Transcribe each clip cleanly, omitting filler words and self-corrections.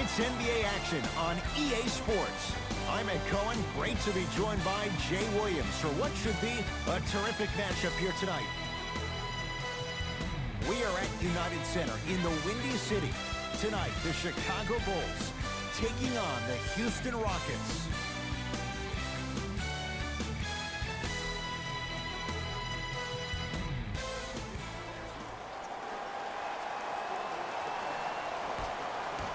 It's NBA action on EA Sports. I'm Ed Cohen. Great to be joined by Jay Williams for what should be a terrific matchup here tonight. We are at United Center in the Windy City. Tonight, the Chicago Bulls taking on the Houston Rockets.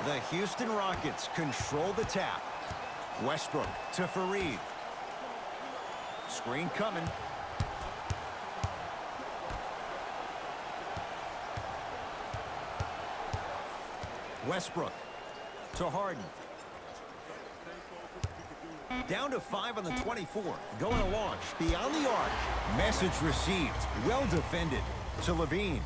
The Houston Rockets control the tap. Westbrook to Fareed. Screen coming. Westbrook to Harden. Down to 5 on the 24. Going to launch beyond the arc. Message received. Well defended to Levine.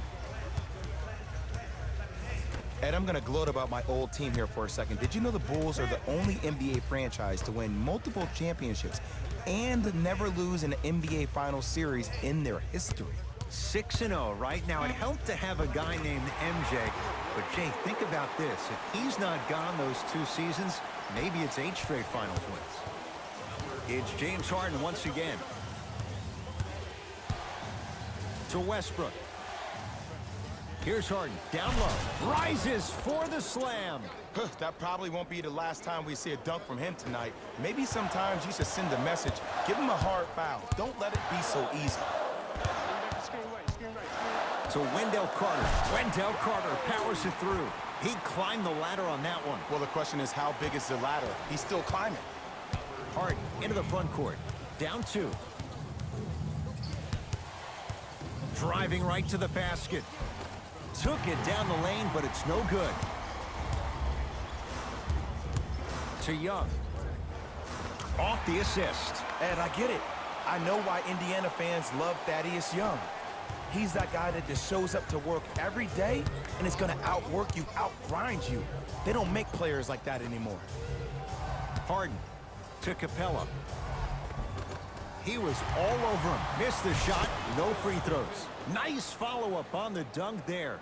Ed, I'm going to gloat about my old team here for a second. Did you know the Bulls are the only NBA franchise to win multiple championships and never lose an NBA Finals series in their history? 6-0 right now. It helped to have a guy named MJ. But, Jay, think about this. If he's not gone those 2 seasons, maybe it's 8 straight Finals wins. It's James Harden once again. To Westbrook. Here's Harden, down low, rises for the slam. That probably won't be the last time we see a dunk from him tonight. Maybe sometimes you should send a message. Give him a hard foul. Don't let it be so easy. To Wendell Carter. Wendell Carter powers it through. He climbed the ladder on that one. Well, the question is, how big is the ladder? He's still climbing. Harden into the front court. Down 2. Driving right to the basket. Took it down the lane, but it's no good. To Young. Off the assist. Ed, I get it. I know why Indiana fans love Thaddeus Young. He's that guy that just shows up to work every day and is going to outwork you, outgrind you. They don't make players like that anymore. Harden to Capella. He was all over him. Missed the shot. No free throws. Nice follow-up on the dunk there.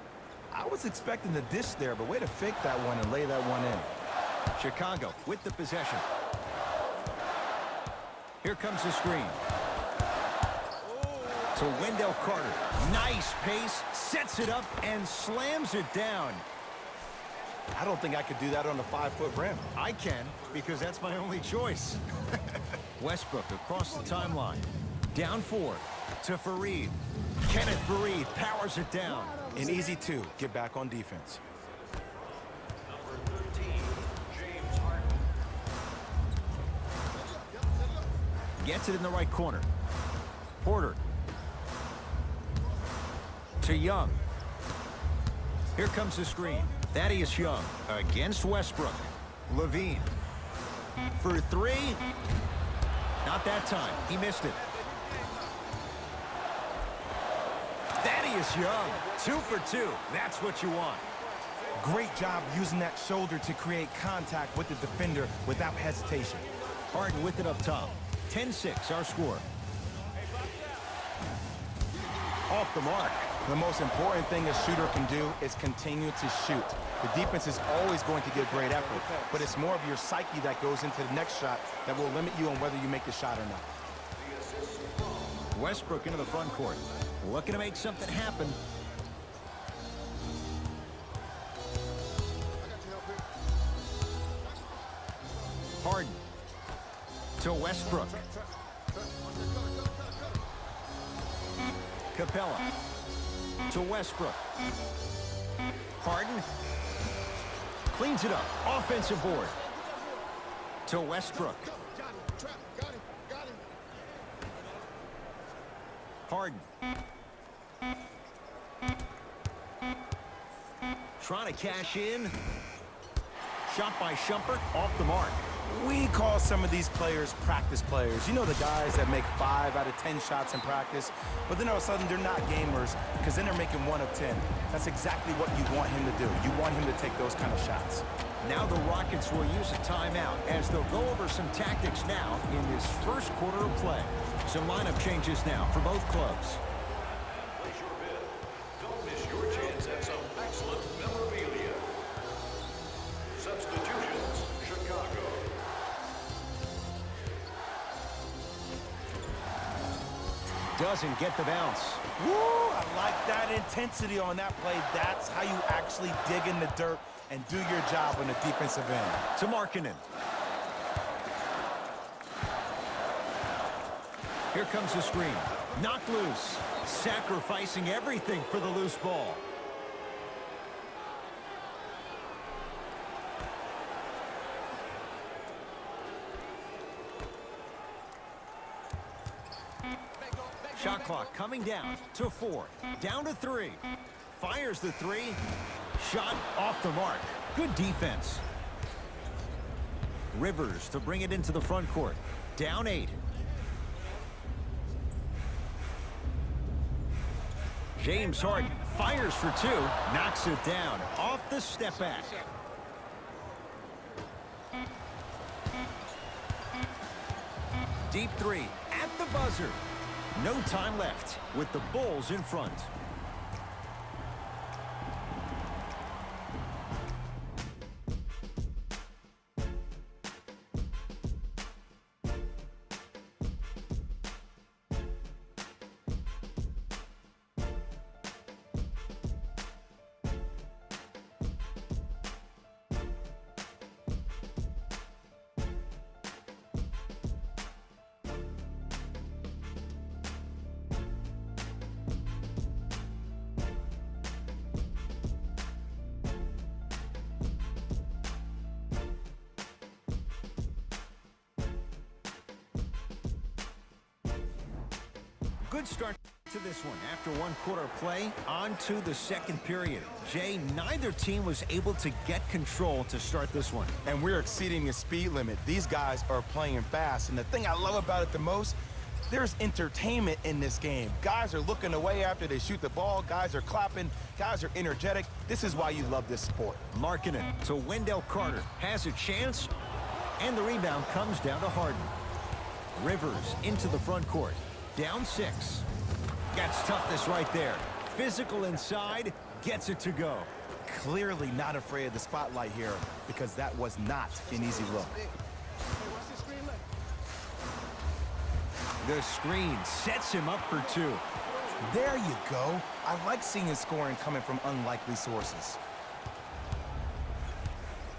I was expecting the dish there, but way to fake that one and lay that one in. Chicago with the possession. Here comes the screen. To Wendell Carter. Nice pace. Sets it up and slams it down. I don't think I could do that on a 5-foot rim. I can, because that's my only choice. Westbrook across the timeline. Down 4 to Fareed. Kenneth Fareed powers it down. An easy 2. Get back on defense. Number 13, James Harden. Gets it in the right corner. Porter. To Young. Here comes the screen. Thaddeus Young against Westbrook. Levine. For 3. Not that time. He missed it. Thaddeus Young, 2 for 2. That's what you want. Great job using that shoulder to create contact with the defender without hesitation. Harden with it up top. 10-6 our score. Off the mark. The most important thing a shooter can do is continue to shoot. The defense is always going to give great effort, but it's more of your psyche that goes into the next shot that will limit you on whether you make the shot or not. Westbrook into the front court. Looking to make something happen. Harden to Westbrook. Capella to Westbrook. Harden cleans it up. Offensive board to Westbrook. Harden. Trying to cash in. Shot by Shumpert, off the mark. We call some of these players practice players. You know, the guys that make 5 out of 10 shots in practice, but then all of a sudden they're not gamers because then they're making 1 of 10. That's exactly what you want him to do. You want him to take those kind of shots. Now the Rockets will use a timeout as they'll go over some tactics now in this first quarter of play. Some lineup changes now for both clubs. Place your bid. Don't miss your chance at some excellent memorabilia. Substitute doesn't get the bounce. Woo! I like that intensity on that play. That's how you actually dig in the dirt and do your job on the defensive end. To Markkanen. Here comes the screen. Knocked loose. Sacrificing everything for the loose ball. Shot clock coming down to 4. Down to 3. Fires the 3. Shot off the mark. Good defense. Rivers to bring it into the front court. Down 8. James Harden fires for 2. Knocks it down. Off the step back. Deep 3 at the buzzer. No time left with the Bulls in front. Good start to this one. After one quarter play, on to the second period. Jay, neither team was able to get control to start this one. And we're exceeding the speed limit. These guys are playing fast, and the thing I love about it the most, there's entertainment in this game. Guys are looking away after they shoot the ball. Guys are clapping. Guys are energetic. This is why you love this sport. Markkanen to Wendell Carter. Has a chance, and the rebound comes down to Harden. Rivers into the front court. Down 6. That's toughness right there. Physical inside, gets it to go. Clearly not afraid of the spotlight here because that was not an easy look. The screen sets him up for 2. There you go. I like seeing his scoring coming from unlikely sources.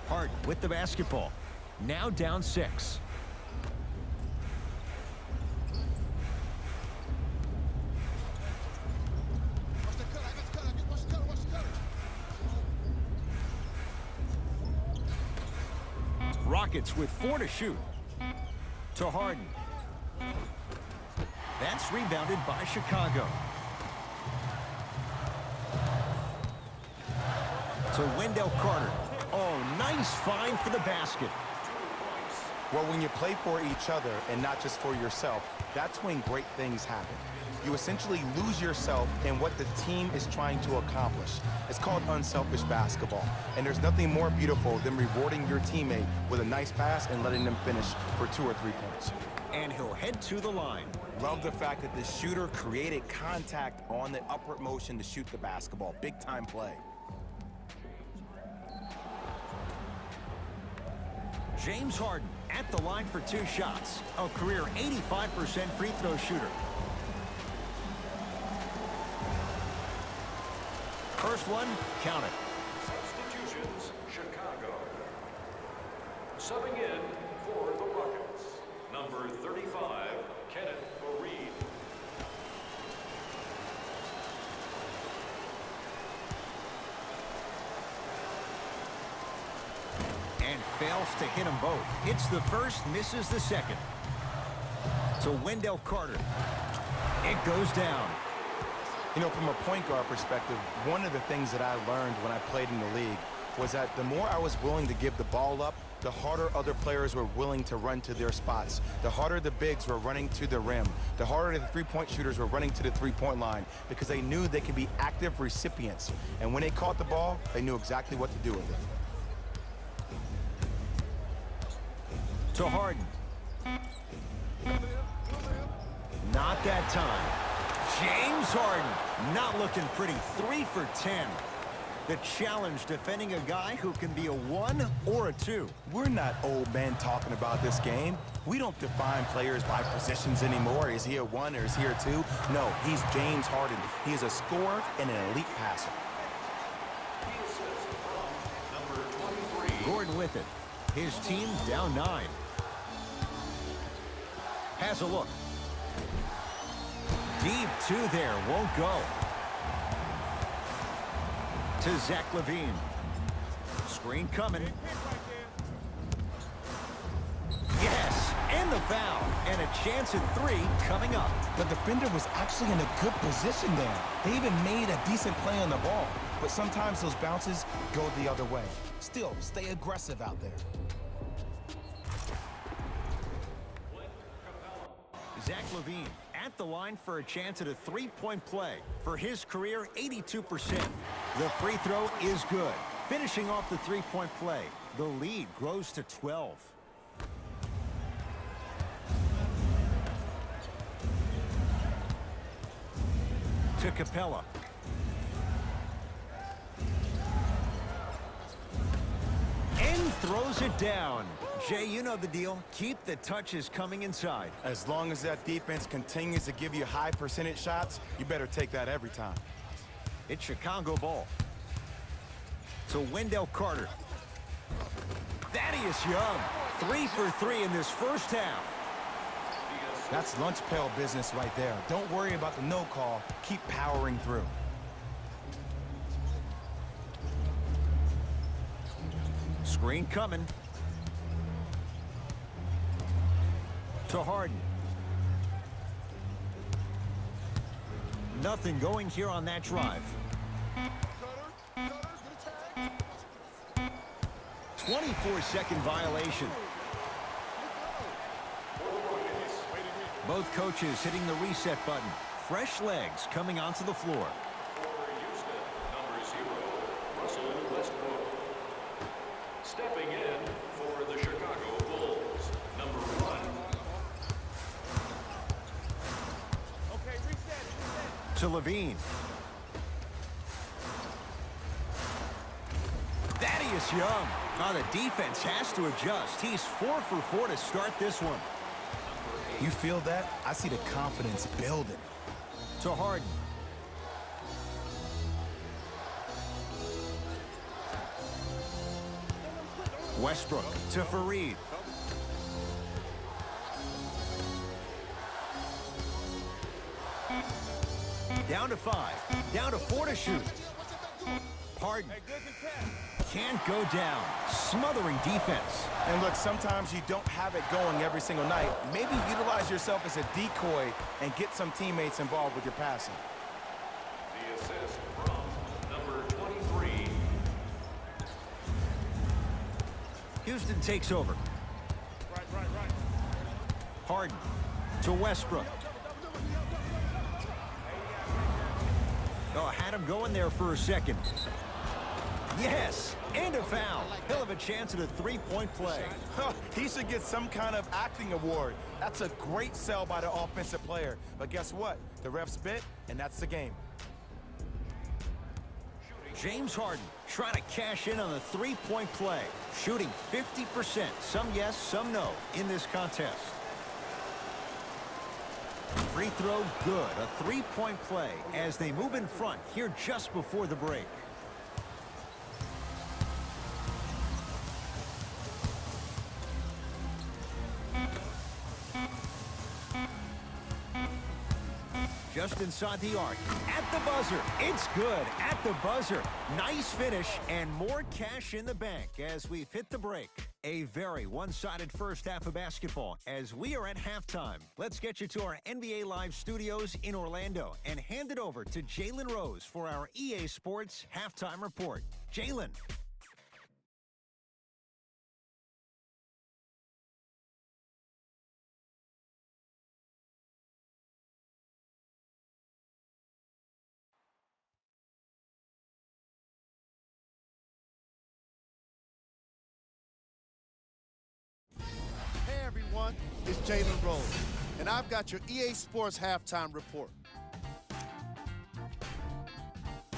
Harden with the basketball. Now down 6. Rockets with 4 to shoot. To Harden. That's rebounded by Chicago. To Wendell Carter. Oh, nice find for the basket. Well, when you play for each other and not just for yourself, that's when great things happen. You essentially lose yourself in what the team is trying to accomplish. It's called unselfish basketball. And there's nothing more beautiful than rewarding your teammate with a nice pass and letting them finish for 2 or 3 points. And he'll head to the line. Love the fact that the shooter created contact on the upward motion to shoot the basketball. Big time play. James Harden at the line for 2 shots. A career 85% free throw shooter. First one, count it. Substitutions, Chicago. Subbing in for the Rockets, number 35, Kenneth Fareed. And fails to hit them both. Hits the first, misses the second. To Wendell Carter. It goes down. You know, from a point guard perspective, one of the things that I learned when I played in the league was that the more I was willing to give the ball up, the harder other players were willing to run to their spots. The harder the bigs were running to the rim. The harder the three-point shooters were running to the three-point line because they knew they could be active recipients. And when they caught the ball, they knew exactly what to do with it. To Harden. Not that time. James Harden not looking pretty. 3 for 10. The challenge defending a guy who can be a 1 or a 2. We're not old men talking about this game. We don't define players by positions anymore. Is he a 1 or is he a 2? No, he's James Harden. He is a scorer and an elite passer. Gordon with it. His team down 9. Has a look. Deep 2 there. Won't go. To Zach LaVine. Screen coming. Yes, and the foul. And a chance at 3 coming up. The defender was actually in a good position there. They even made a decent play on the ball. But sometimes those bounces go the other way. Still, stay aggressive out there. Zach LaVine at the line for a chance at a 3-point play. For his career, 82%. The free throw is good. Finishing off the 3-point play. The lead grows to 12. To Capella. And throws it down. Jay, you know the deal. Keep the touches coming inside. As long as that defense continues to give you high percentage shots, you better take that every time. It's Chicago ball. To Wendell Carter. Thaddeus Young. 3 for 3 in this first half. That's lunch pail business right there. Don't worry about the no call. Keep powering through. Screen coming. To Harden. Nothing going here on that drive. 24-second violation. Both coaches hitting the reset button. Fresh legs coming onto the floor. Stepping in for the Chicago Bulls, number 1. Okay, reset. To LaVine. Thaddeus Young. Now the defense has to adjust. He's 4 for 4 to start this one. You feel that? I see the confidence building. To Harden. Westbrook to Fareed. Down to 5. Down to 4 to shoot. Harden. Can't go down. Smothering defense. And look, sometimes you don't have it going every single night. Maybe utilize yourself as a decoy and get some teammates involved with your passing. The assist from number 23. Houston takes over. Right. Harden to Westbrook. Oh, had him going there for a second. Yes, and a foul. He'll have a chance at a 3-point play. He should get some kind of acting award. That's a great sell by the offensive player. But guess what? The refs bit, and that's the game. James Harden trying to cash in on the 3-point play. Shooting 50%. Some yes, some no in this contest. Free throw good. A 3-point play as they move in front here just before the break. Just inside the arc. At the buzzer. It's good. At the buzzer. Nice finish and more cash in the bank as we've hit the break. A very one-sided first half of basketball as we are at halftime. Let's get you to our NBA Live studios in Orlando and hand it over to Jalen Rose for our EA Sports Halftime Report. Jalen. Hey everyone, it's Jalen Rose, and I've got your EA Sports Halftime Report.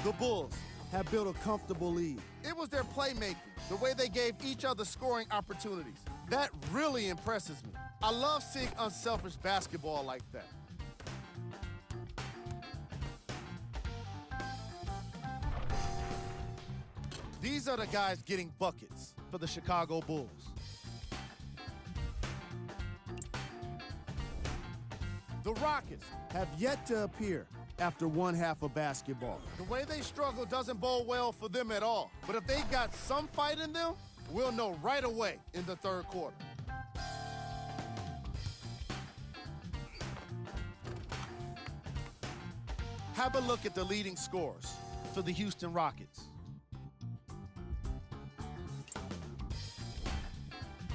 The Bulls have built a comfortable lead. It was their playmaking, the way they gave each other scoring opportunities. That really impresses me. I love seeing unselfish basketball like that. These are the guys getting buckets for the Chicago Bulls. The Rockets have yet to appear after one half of basketball. The way they struggle doesn't bode well for them at all. But if they got some fight in them, we'll know right away in the third quarter. Have a look at the leading scorers for the Houston Rockets.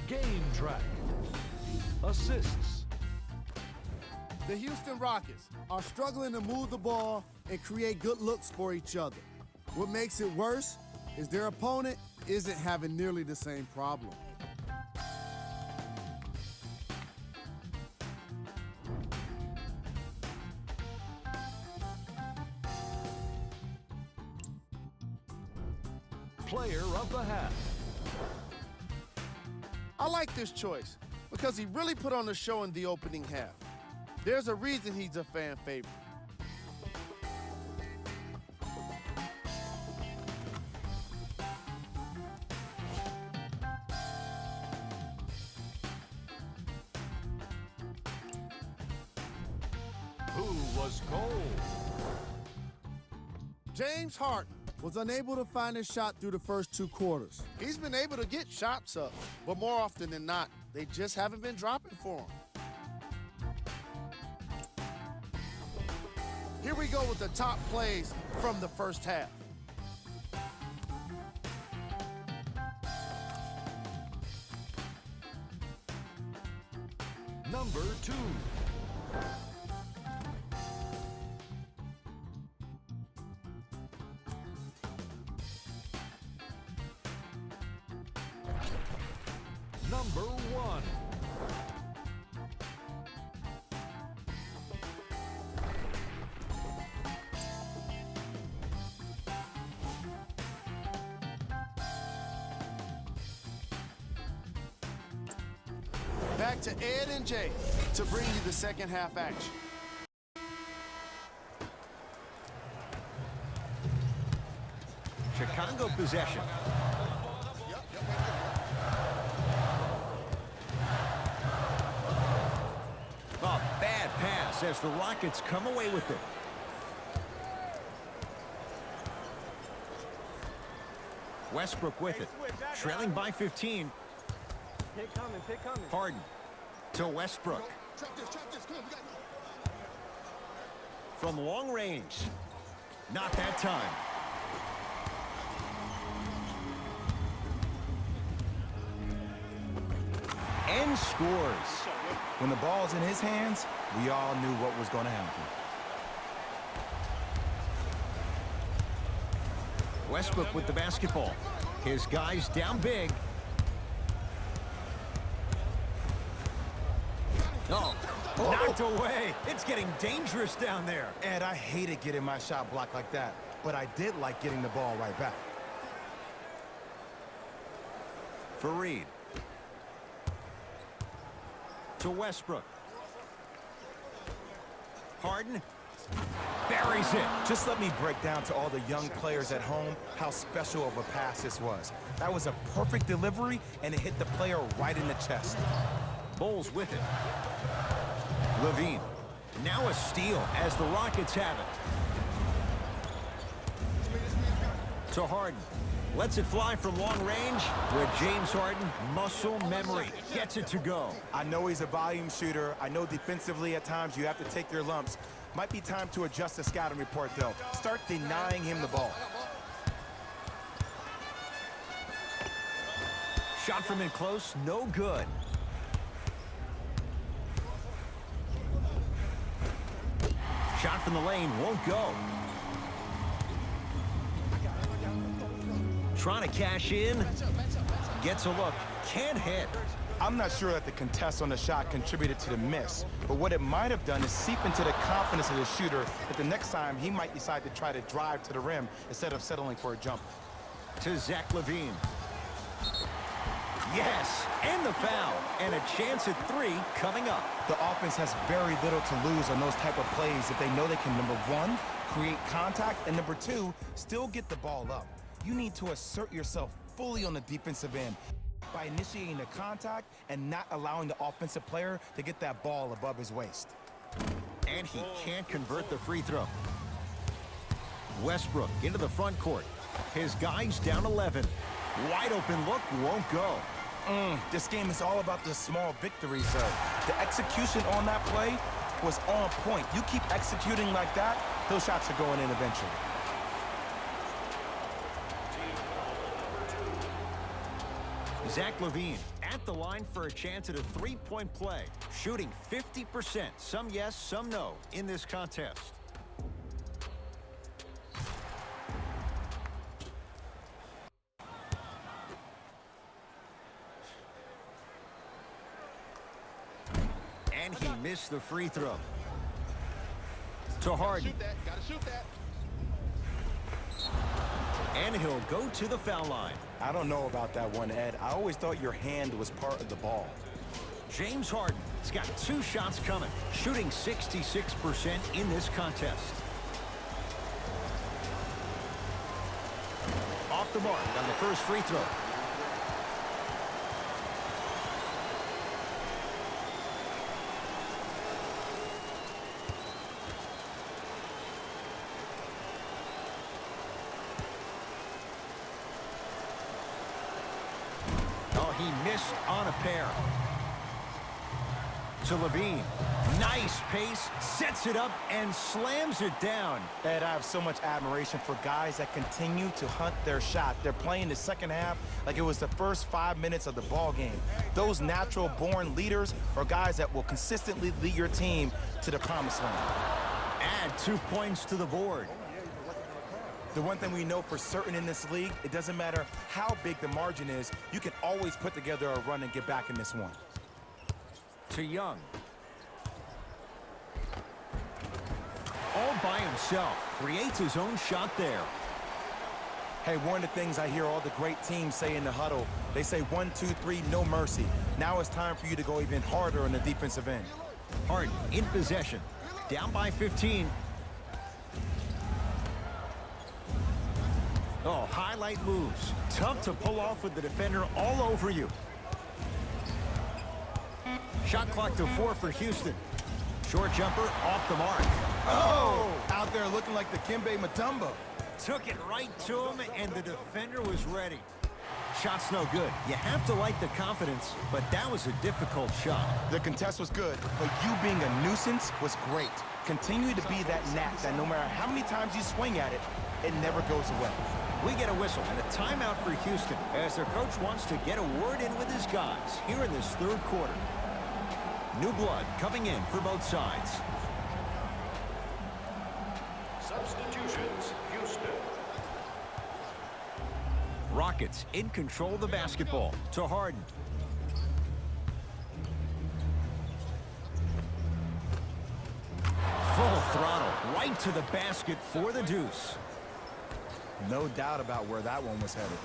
Game track. Assists. The Houston Rockets are struggling to move the ball and create good looks for each other. What makes it worse is their opponent isn't having nearly the same problem. Player of the half. I like this choice because he really put on a show in the opening half. There's a reason he's a fan favorite. Who was cold? James Harden was unable to find his shot through the first 2 quarters. He's been able to get shots up, but more often than not, they just haven't been dropping for him. Here we go with the top plays from the first half. Number 2. Number 1. Back to Ed and Jay to bring you the second half action. Chicago possession. Oh, bad pass as the Rockets come away with it. Westbrook with it. Trailing by 15. Harden to Westbrook. From long range. Not that time. And scores. When the ball's in his hands, we all knew what was going to happen. Westbrook with the basketball. His guys down big. Oh, knocked away. It's getting dangerous down there. Ed, I hated getting my shot blocked like that, but I did like getting the ball right back. For Reed. To Westbrook. Harden buries it. Just let me break down to all the young players at home how special of a pass this was. That was a perfect delivery, and it hit the player right in the chest. Bulls with it. Levine. Now a steal as the Rockets have it. To Harden. Lets it fly from long range with James Harden, muscle memory, gets it to go. I know he's a volume shooter. I know defensively at times you have to take your lumps. Might be time to adjust the scouting report, though. Start denying him the ball. Shot from in close, no good. Shot from the lane won't go. Trying to cash in. Gets a look. Can't hit. I'm not sure that the contest on the shot contributed to the miss, but what it might have done is seep into the confidence of the shooter that the next time he might decide to try to drive to the rim instead of settling for a jump. To Zach LaVine. Yes, and the foul, and a chance at 3 coming up. The offense has very little to lose on those type of plays if they know they can, number 1, create contact, and number 2, still get the ball up. You need to assert yourself fully on the defensive end by initiating the contact and not allowing the offensive player to get that ball above his waist. And he can't convert the free throw. Westbrook into the front court. His guy's down 11. Wide open look won't go. This game is all about the small victories, though. The execution on that play was on point. You keep executing like that, those shots are going in eventually. Zach LaVine at the line for a chance at a 3-point play. Shooting 50%. Some yes, some no in this contest. And he missed the free throw. To Harden. Gotta shoot that. And he'll go to the foul line. I don't know about that one, Ed. I always thought your hand was part of the ball. James Harden has got 2 shots coming, shooting 66% in this contest. Off the mark on the first free throw. He missed on a pair. To LaVine. Nice pace, sets it up, and slams it down. Ed, I have so much admiration for guys that continue to hunt their shot. They're playing the second half like it was the first 5 minutes of the ball game. Those natural-born leaders are guys that will consistently lead your team to the promised land. Add 2 points to the board. The one thing we know for certain in this league, it doesn't matter how big the margin is, you can always put together a run and get back in this one. To Young. All by himself, creates his own shot there. Hey, one of the things I hear all the great teams say in the huddle, they say 1, 2, 3, no mercy. Now it's time for you to go even harder on the defensive end. Harden in possession, down by 15. Oh, highlight moves. Tough to pull off with the defender all over you. Shot clock to 4 for Houston. Short jumper off the mark. Oh! Out there looking like the Kimbe Mutombo. Took it right to him, and the defender was ready. Shot's no good. You have to like the confidence, but that was a difficult shot. The contest was good, but you being a nuisance was great. Continue to be that gnat that no matter how many times you swing at it, it never goes away. We get a whistle and a timeout for Houston as their coach wants to get a word in with his guys here in this third quarter. New blood coming in for both sides. Substitutions, Houston. Rockets in control of the basketball. To Harden. Full throttle right to the basket for the deuce. No doubt about where that one was headed.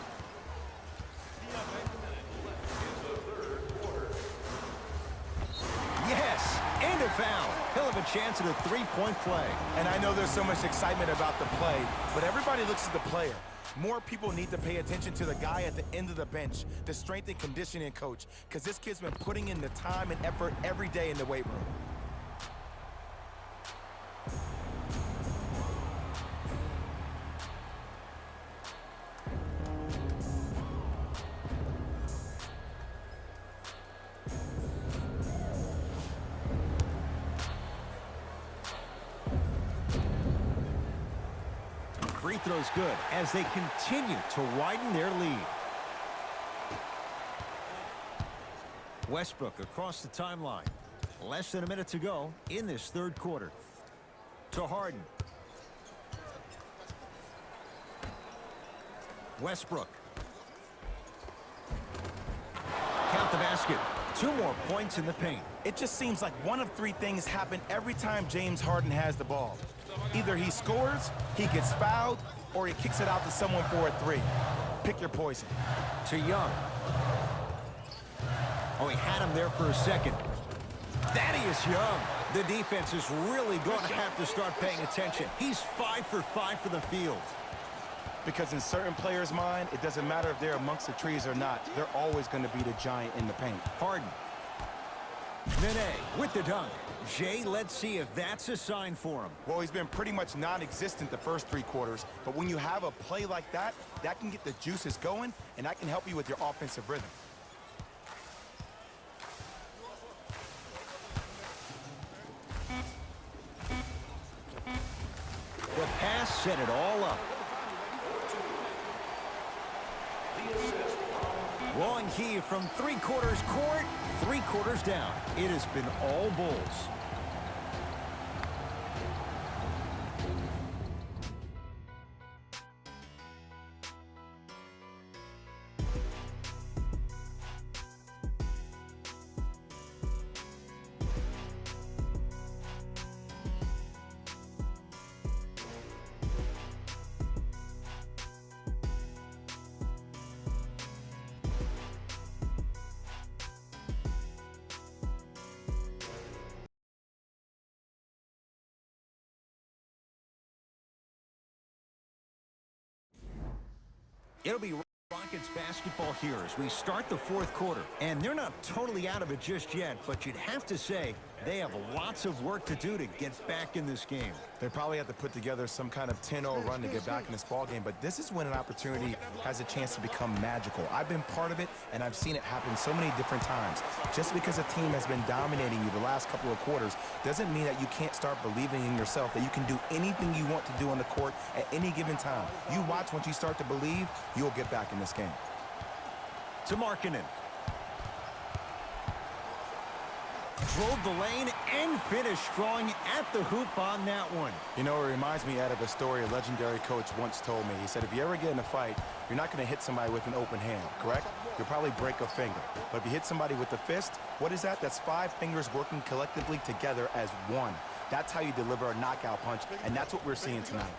Yes, and a foul. He'll have a chance at a 3-point play. And I know there's so much excitement about the play, but everybody looks at the player. More people need to pay attention to the guy at the end of the bench, the strength and conditioning coach, because this kid's been putting in the time and effort every day in the weight room. Free throw's good as they continue to widen their lead. Westbrook across the timeline. Less than a minute to go in this third quarter. To Harden. Westbrook. Count the basket. 2 more points in the paint. It just seems like one of 3 things happen every time James Harden has the ball. Either he scores, he gets fouled, or he kicks it out to someone for a 3. Pick your poison. To Young. Oh, he had him there for a second. Thaddeus Young. The defense is really going to have to start paying attention. He's 5 for 5 for the field. Because in certain players' mind, it doesn't matter if they're amongst the trees or not. They're always going to be the giant in the paint. Harden. Nene with the dunk. Jay, let's see if that's a sign for him. Well, he's been pretty much non-existent the first 3 quarters, but when you have a play like that, that can get the juices going, and that can help you with your offensive rhythm. The pass set it all up. Long heave from 3/4 court, 3/4 down. It has been all Bulls. It'll be Rockets basketball here as we start the 4th quarter. And they're not totally out of it just yet, but you'd have to say they have lots of work to do to get back in this game. They probably have to put together some kind of 10-0 run to get back in this ball game, but this is when an opportunity has a chance to become magical. I've been part of it, and I've seen it happen so many different times. Just because a team has been dominating you the last couple of quarters doesn't mean that you can't start believing in yourself, that you can do anything you want to do on the court at any given time. You watch, once you start to believe, you'll get back in this game. To Markkanen. Drove the lane and finished strong at the hoop on that one. You know, it reminds me, Ed, of a story a legendary coach once told me. He said, if you ever get in a fight, you're not going to hit somebody with an open hand, correct? You'll probably break a finger. But if you hit somebody with the fist, what is that? That's 5 fingers working collectively together as one. That's how you deliver a knockout punch, and that's what we're seeing tonight.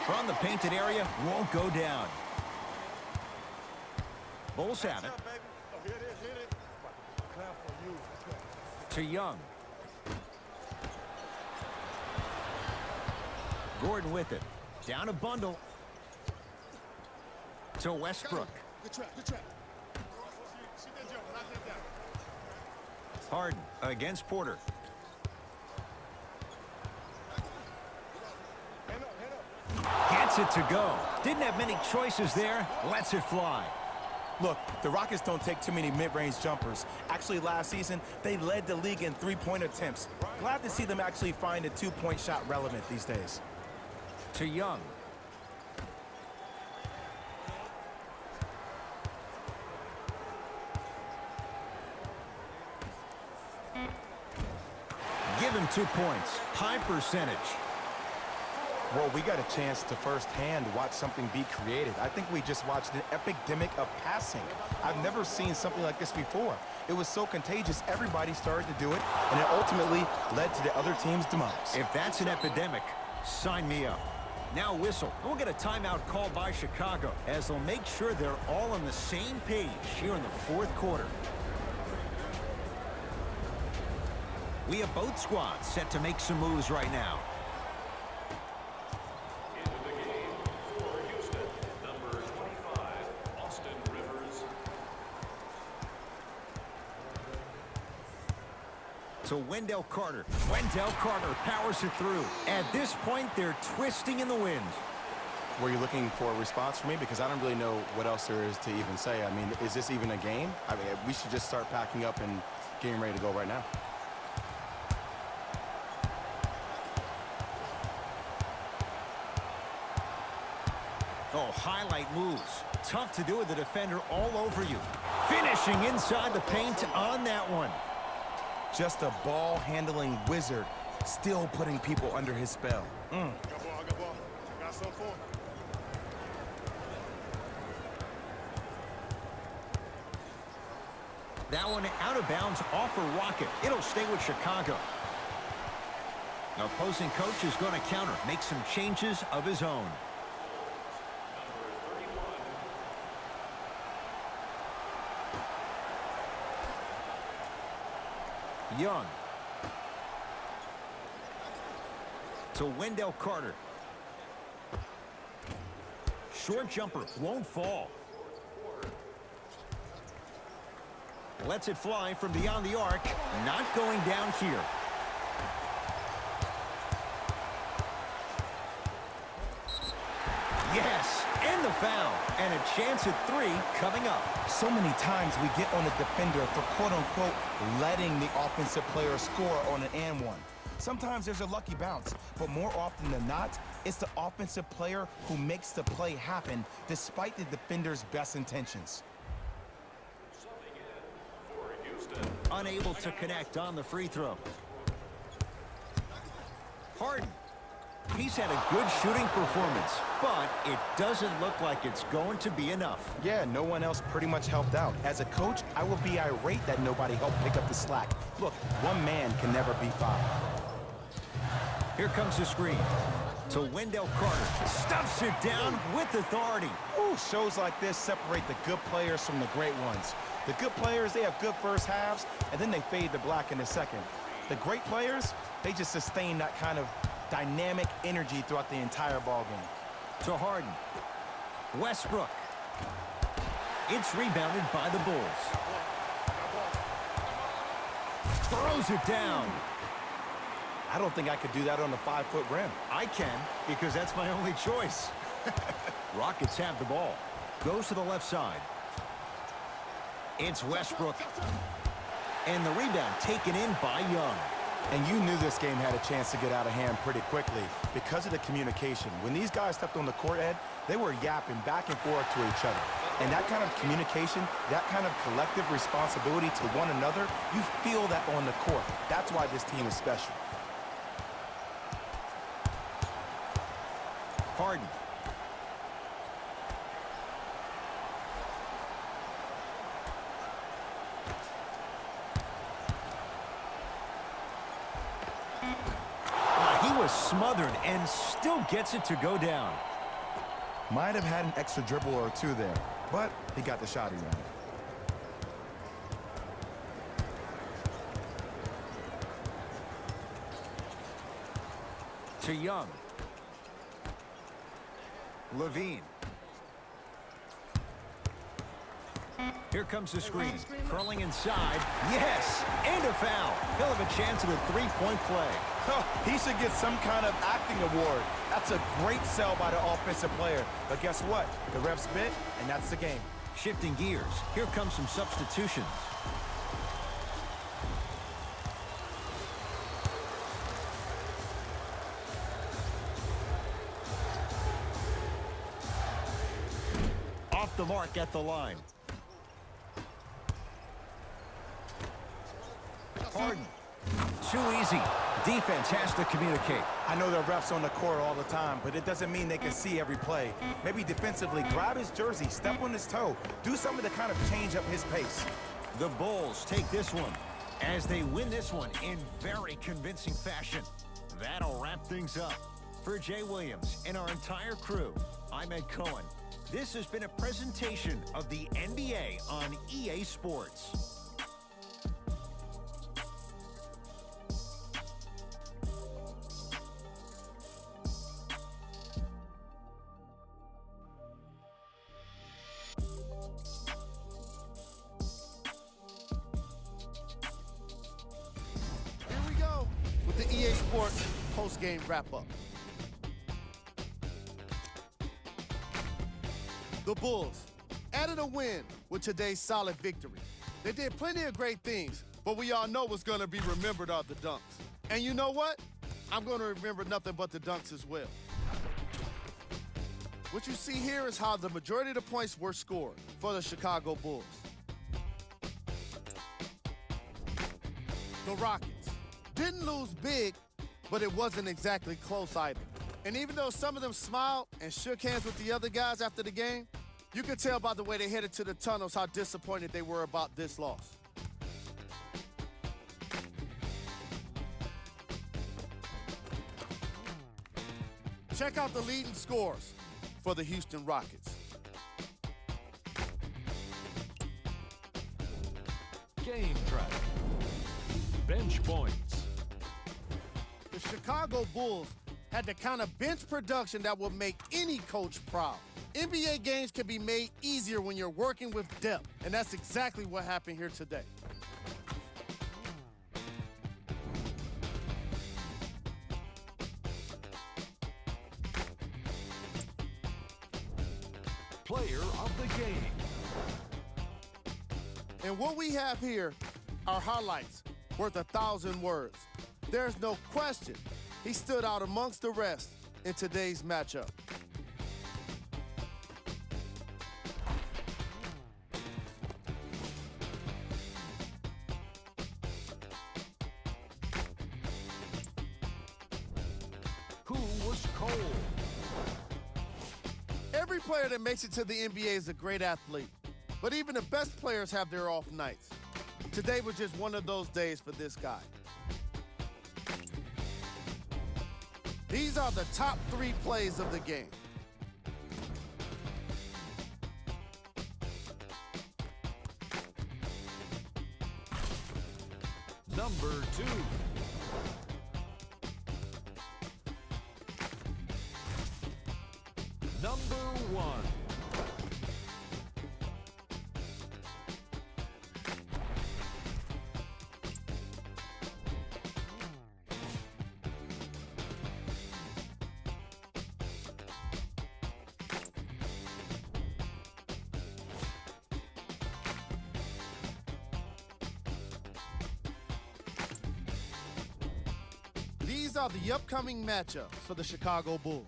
From the painted area, won't go down. Bulls have it. To Young. Gordon with it. Down a bundle. To Westbrook. Harden against Porter. Gets it to go. Didn't have many choices there. Lets it fly. Look, the Rockets don't take too many mid-range jumpers. Actually, last season, they led the league in 3-point attempts. Glad to see them actually find a 2-point shot relevant these days. To Young. Give him 2 points. High percentage. Well, we got a chance to firsthand watch something be created. I think we just watched an epidemic of passing. I've never seen something like this before. It was so contagious, everybody started to do it, and it ultimately led to the other team's demise. If that's an epidemic, sign me up. Now whistle. We'll get a timeout called by Chicago as they'll make sure they're all on the same page here in the 4th quarter. We have both squads set to make some moves right now. To Wendell Carter. Wendell Carter powers it through. At this point, they're twisting in the wind. Were you looking for a response from me? Because I don't really know what else there is to even say. I mean, is this even a game? I mean, we should just start packing up and getting ready to go right now. Oh, highlight moves. Tough to do with the defender all over you. Finishing inside the paint on that one. Just a ball-handling wizard, still putting people under his spell. Got ball. Got some for him. That one out of bounds off a rocket. It'll stay with Chicago. The opposing coach is going to counter, make some changes of his own. Young. To Wendell Carter. Short jumper won't fall. Lets it fly from beyond the arc. Not going down here. Yes, and the foul. And a chance at 3 coming up. So many times we get on the defender for quote-unquote letting the offensive player score on an and one. Sometimes there's a lucky bounce, but more often than not, it's the offensive player who makes the play happen despite the defender's best intentions. Unable to connect on the free throw. Harden. He's had a good shooting performance, but it doesn't look like it's going to be enough. Yeah, no one else pretty much helped out. As a coach, I would be irate that nobody helped pick up the slack. Look, one man can never be 5. Here comes the screen. To Wendell Carter. Stuffs it down with authority. Ooh, shows like this separate the good players from the great ones. The good players, they have good first halves, and then they fade to black in the second. The great players, they just sustain that kind of dynamic energy throughout the entire ball game. To Harden. Westbrook. It's rebounded by the Bulls. Throws it down. I don't think I could do that on the 5-foot rim. I can, because that's my only choice. Rockets have the ball. Goes to the left side. It's Westbrook. And the rebound taken in by Young. And you knew this game had a chance to get out of hand pretty quickly because of the communication. When these guys stepped on the court, Ed, they were yapping back and forth to each other. And that kind of communication, that kind of collective responsibility to one another, you feel that on the court. That's why this team is special. Harden. He was smothered and still gets it to go down. Might have had an extra dribble or 2 there, but he got the shot he wanted. To Young. Levine. Here comes the screen. Curling inside. Yes! And a foul. He'll have a chance at a 3-point play. Oh, he should get some kind of acting award. That's a great sell by the offensive player. But guess what? The refs bit, and that's the game. Shifting gears. Here comes some substitutions. Off the mark at the line. Harden. Too easy. Defense has to communicate. I know there are refs on the court all the time, but it doesn't mean they can see every play. Maybe defensively, grab his jersey, step on his toe, do something to kind of change up his pace. The Bulls take this one as they win this one in very convincing fashion. That'll wrap things up. For Jay Williams and our entire crew, I'm Ed Cohen. This has been a presentation of the NBA on EA Sports. The EA Sports post-game wrap-up. The Bulls added a win with today's solid victory. They did plenty of great things, but we all know what's going to be remembered are the dunks. And you know what? I'm going to remember nothing but the dunks as well. What you see here is how the majority of the points were scored for the Chicago Bulls. The Rockets didn't lose big, but it wasn't exactly close either. And even though some of them smiled and shook hands with the other guys after the game, you could tell by the way they headed to the tunnels how disappointed they were about this loss. Check out the leading scores for the Houston Rockets. Game track. Bench points. The Chicago Bulls had the kind of bench production that will make any coach proud. NBA games can be made easier when you're working with depth, and that's exactly what happened here today. Player of the game. And what we have here are highlights worth 1,000 words. There's no question he stood out amongst the rest in today's matchup. Who was cold? Every player that makes it to the NBA is a great athlete, but even the best players have their off nights. Today was just one of those days for this guy. These are the top 3 plays of the game. Number 2. Number 1. These are the upcoming matchups for the Chicago Bulls.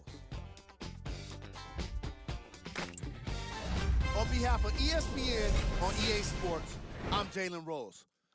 On behalf of ESPN on EA Sports, I'm Jalen Rose.